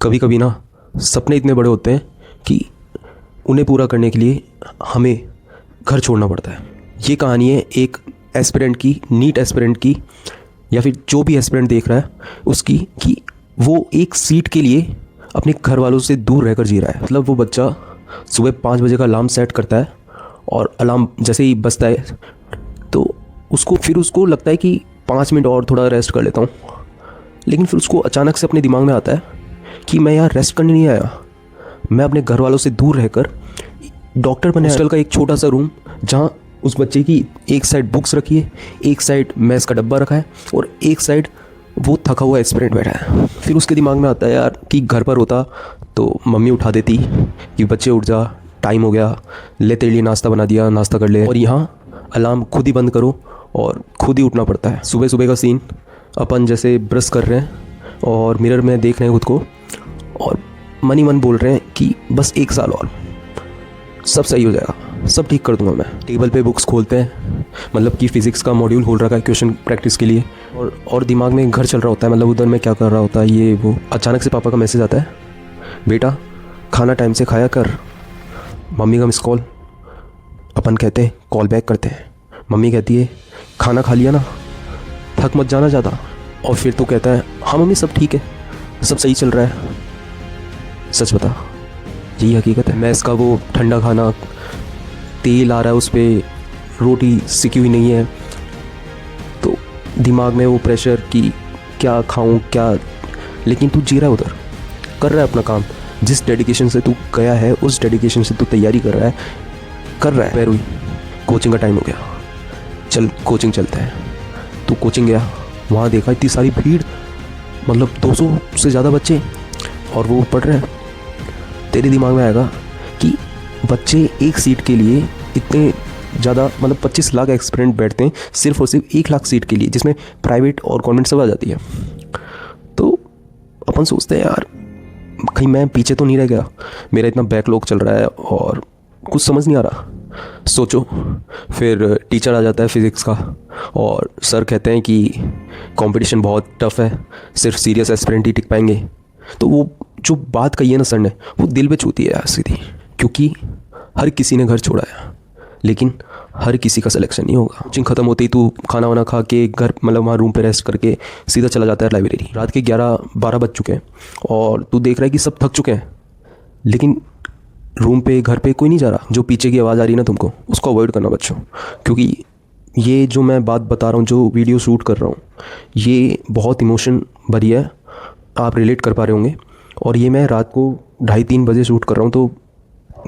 कभी कभी ना सपने इतने बड़े होते हैं कि उन्हें पूरा करने के लिए हमें घर छोड़ना पड़ता है। ये कहानी है एक एस्पिरेंट की, नीट एस्पिरेंट की, या फिर जो भी एस्पिरेंट देख रहा है उसकी, कि वो एक सीट के लिए अपने घर वालों से दूर रहकर जी रहा है। मतलब वो बच्चा सुबह 5 बजे का अलार्म सेट करता है और अलार्म जैसे ही बजता है तो उसको लगता है कि 5 मिनट और थोड़ा रेस्ट कर लेता हूँ। लेकिन फिर उसको अचानक से अपने दिमाग में आता है कि मैं यहाँ रेस्ट करने नहीं आया, मैं अपने घर वालों से दूर रहकर डॉक्टर बने। हॉस्टल का एक छोटा सा रूम जहाँ उस बच्चे की एक साइड बुक्स रखी है, एक साइड मैस का डब्बा रखा है और एक साइड वो थका हुआ एस्पिरेंट बैठा है। फिर उसके दिमाग में आता है यार कि घर पर होता तो मम्मी उठा देती कि बच्चे उठ जा, टाइम हो गया, ले तेरे लिए नाश्ता बना दिया, नाश्ता कर ले। और यहाँ अलार्म खुद ही बंद करो और खुद ही उठना पड़ता है। सुबह सुबह का सीन, अपन जैसे ब्रश कर रहे हैं और मिरर में देख रहे हैं खुद को और मन ही मन बोल रहे हैं कि बस 1 साल और, सब सही हो जाएगा, सब ठीक कर दूंगा मैं। टेबल पे बुक्स खोलते हैं, मतलब कि फ़िज़िक्स का मॉड्यूल खोल रखा है क्वेश्चन प्रैक्टिस के लिए, और दिमाग में घर चल रहा होता है, मतलब उधर में क्या कर रहा होता है ये वो। अचानक से पापा का मैसेज आता है, बेटा खाना टाइम से खाया कर। मम्मी का मिस कॉल, अपन कहते हैं कॉल बैक करते हैं। मम्मी कहती है खाना खा लिया ना, थक मत जाना ज़्यादा। और फिर तो कहता है हाँ मम्मी सब ठीक है, सब सही चल रहा है। सच बता, यही हकीकत है। मैस का वो ठंडा खाना, तेल आ रहा है उस पर, रोटी सिकी हुई नहीं है, तो दिमाग में वो प्रेशर कि क्या खाऊं क्या। लेकिन तू जी रहा है उधर, कर रहा है अपना काम, जिस डेडिकेशन से तू गया है उस डेडिकेशन से तू तैयारी कर रहा है। पैर हुई, कोचिंग का टाइम हो गया, चल कोचिंग चलते हैं। तू कोचिंग गया, वहाँ देखा इतनी सारी भीड़, मतलब 200 से ज़्यादा बच्चे और वो पढ़ रहे हैं। तेरे दिमाग में आएगा कि बच्चे एक सीट के लिए इतने ज़्यादा, मतलब 25 लाख एस्पिरेंट बैठते हैं सिर्फ और सिर्फ 1 लाख सीट के लिए, जिसमें प्राइवेट और गवर्नमेंट सब आ जाती है। तो अपन सोचते हैं यार कहीं मैं पीछे तो नहीं रह गया, मेरा इतना बैकलॉग चल रहा है और कुछ समझ नहीं आ रहा। सोचो, फिर टीचर आ जाता है फिज़िक्स का और सर कहते हैं कि कंपटीशन बहुत टफ़ है, सिर्फ सीरियस एस्पिरेंट ही टिक पाएंगे। तो वो जो बात कही है ना सर ने, वो दिल पे छूती है यार सीधी, क्योंकि हर किसी ने घर छोड़ा है लेकिन हर किसी का सिलेक्शन नहीं होगा। कोचिंग ख़त्म होते ही तू खाना वाना खा के घर, मतलब वहाँ रूम पे रेस्ट करके सीधा चला जाता है लाइब्रेरी। रात के 11-12 बज चुके हैं और तू देख रहा है कि सब थक चुके हैं, लेकिन रूम पे, घर पे कोई नहीं जा रहा। जो पीछे की आवाज़ आ रही है ना तुमको, उसको अवॉइड करना बच्चों, क्योंकि ये जो मैं बात बता रहा हूँ, जो वीडियो शूट कर रहा हूँ, ये बहुत इमोशन भरी है, आप रिलेट कर पा रहे होंगे। और ये मैं रात को 2:30-3 बजे शूट कर रहा हूँ, तो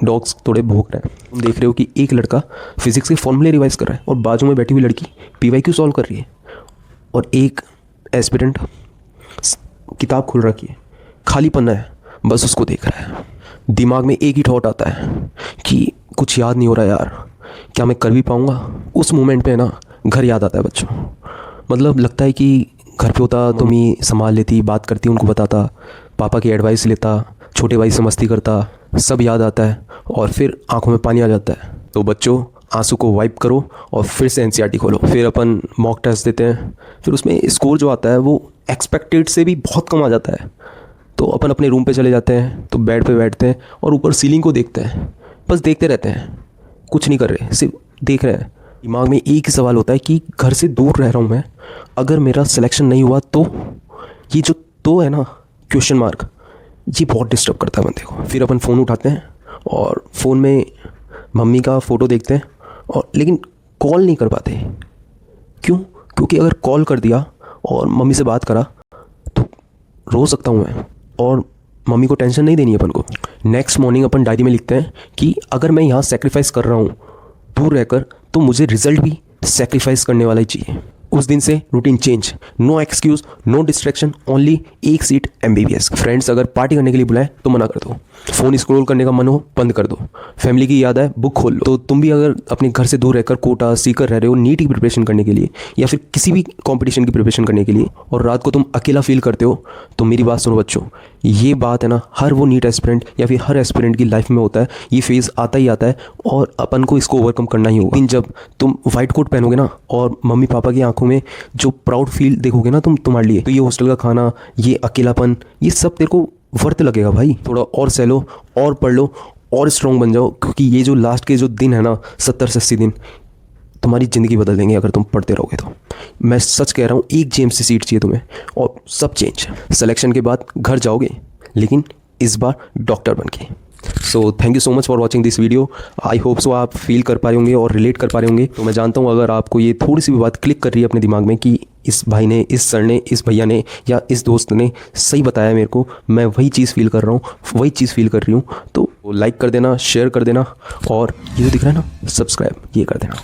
डॉग्स थोड़े भौंक रहे हैं। तुम देख रहे हो कि एक लड़का फिज़िक्स के फॉर्मूले रिवाइज कर रहा है और बाजू में बैठी हुई लड़की PYQ सॉल्व कर रही है, और एक एस्पिरेंट किताब खुल रखी है, खाली पन्ना है, बस उसको देख रहा है। दिमाग में एक ही थॉट आता है कि कुछ याद नहीं हो रहा यार, क्या मैं कर भी पाऊँगा। उस मोमेंट पे ना घर याद आता है बच्चों, मतलब लगता है कि घर पे होता तो मैं संभाल लेती, बात करती, उनको बताता, पापा की एडवाइस लेता, छोटे भाई से मस्ती करता, सब याद आता है और फिर आंखों में पानी आ जाता है। तो बच्चों आंसू को वाइप करो और फिर से NCERT खोलो। फिर अपन मॉक टेस्ट देते हैं, फिर उसमें स्कोर जो आता है वो एक्सपेक्टेड से भी बहुत कम आ जाता है। तो अपन अपने रूम पे चले जाते हैं, तो बेड पे बैठते हैं और ऊपर सीलिंग को देखते हैं, बस देखते रहते हैं, कुछ नहीं कर रहे, सिर्फ देख रहे हैं। दिमाग में एक ही सवाल होता है कि घर से दूर रह रहा हूँ मैं, अगर मेरा सिलेक्शन नहीं हुआ तो। ये जो तो है ना क्वेश्चन मार्क, ये बहुत डिस्टर्ब करता है बंदे को। फिर अपन फ़ोन उठाते हैं और फ़ोन में मम्मी का फ़ोटो देखते हैं, और लेकिन कॉल नहीं कर पाते। क्यों? क्योंकि अगर कॉल कर दिया और मम्मी से बात करा तो रो सकता हूँ मैं, और मम्मी को टेंशन नहीं देनी है अपन को। नेक्स्ट मॉर्निंग अपन डायरी में लिखते हैं कि अगर मैं यहाँ सेक्रीफाइस कर रहा हूँ दूर रहकर, तो मुझे रिज़ल्ट भी सेक्रीफाइस करने वाला ही चाहिए। उस दिन से routine change, no excuse, no distraction, only 1 seat MBBS। Friends अगर पार्टी करने के लिए बुलाए तो मना कर दो, फ़ोन स्क्रॉल करने का मन हो बंद कर दो, फैमिली की याद आए बुक खोल लो। तो तुम भी अगर अपने घर से दूर रहकर कोटा सीकर रह रहे हो नीट की प्रिपरेशन करने के लिए या फिर किसी भी कंपटीशन की प्रिपरेशन करने के लिए, और रात को तुम अकेला फील करते हो, तो मेरी बात सुनो बच्चों, ये बात है ना हर वो नीट एस्पिरेंट या फिर हर एस्पिरेंट की लाइफ में होता है। ये फेज़ आता ही आता है और अपन को इसको ओवरकम करना ही होगा। जब तुम वाइट कोट पहनोगे ना और मम्मी पापा की आंखों में जो प्राउड फील देखोगे ना तुम्हारे लिए, तो ये हॉस्टल का खाना, ये अकेलापन, ये सब तेरे को वर्थ लगेगा भाई। थोड़ा और सह लो और पढ़ लो और स्ट्रॉन्ग बन जाओ, क्योंकि ये जो लास्ट के जो दिन है ना, 70 से 80 दिन तुम्हारी ज़िंदगी बदल देंगे अगर तुम पढ़ते रहोगे तो। मैं सच कह रहा हूँ, एक जेएमसी सीट चाहिए तुम्हें और सब चेंज। सिलेक्शन के बाद घर जाओगे, लेकिन इस बार डॉक्टर बन के। So thank you so much for watching this video. I hope so आप फील कर पा रहे होंगे और रिलेट कर पा रहे होंगे। तो मैं जानता हूँ अगर आपको ये थोड़ी सी भी बात क्लिक कर रही है अपने दिमाग में कि इस भाई ने, इस सर ने, इस भैया ने या इस दोस्त ने सही बताया मेरे को, मैं वही चीज़ फील कर रहा हूँ, वही चीज़ फील कर रही हूँ, तो लाइक कर देना, शेयर कर देना और ये जो दिख रहा है ना, सब्सक्राइब, ये कर देना।